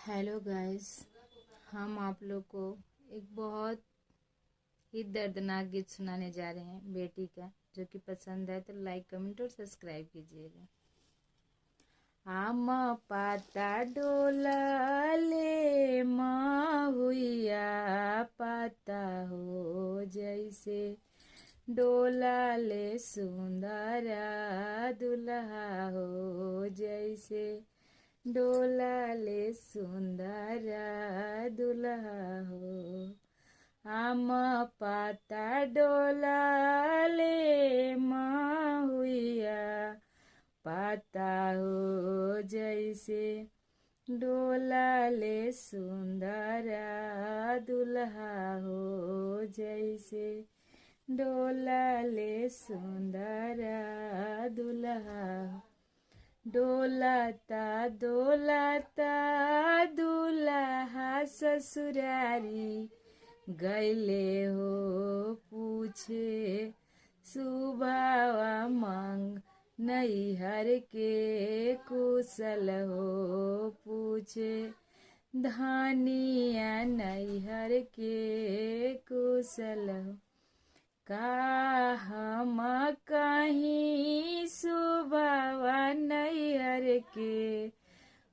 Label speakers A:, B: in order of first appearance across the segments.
A: Hello guys. हम आप लोग को एक बहुत ही दर्दनाक गीत सुनाने जा रहे हैं बेटी का। जो कि पसंद है तो लाइक कमेंट और सब्सक्राइब कीजिएगा। आम पाता डोलाले हुइया पाता हो जैसे डोलाले सुंदरा दुल्हा हो जैसे डोलाले सुंदरा दुल्हा हो। आम पाता डोलाले हुइया पाता हो जैसे डोलाले सुंदरा दुल्हा हो जैसे डोलाले सुंदरा दुल्हा हो। डोलाता डोलाता दुल्हा ससुरारी गैले हो पूछे सुभावा मंग नैहर के कुशल हो पूछे धनिया नैहर के कुशल हो। का हम कहीं सुबावा नैहर के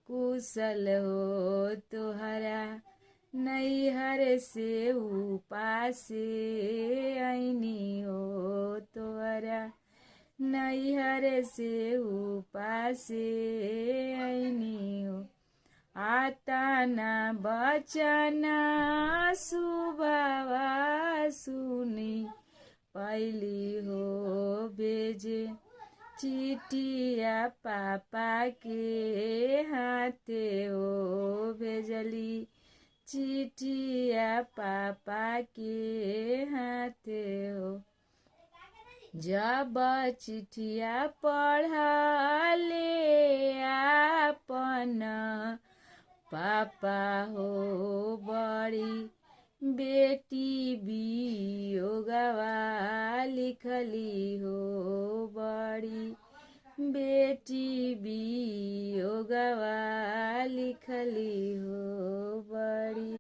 A: कुशल हो तोहरा नैहर से उपासे ऐनी हो तोहरा नैहर से उपासे ऐनी हो। आता ना बचना सुबावा सुनी पहली हो भेजे चिट्ठिया पापा के हाथे हो भेजली चिट्ठिया पापा के हाथे हो। जब चिट्ठिया पढ़ले आपन पापा हो बड़ी बेटी वियोगवा लिखली हो बड़ी बेटी वियोगवा लिखली हो बड़ी।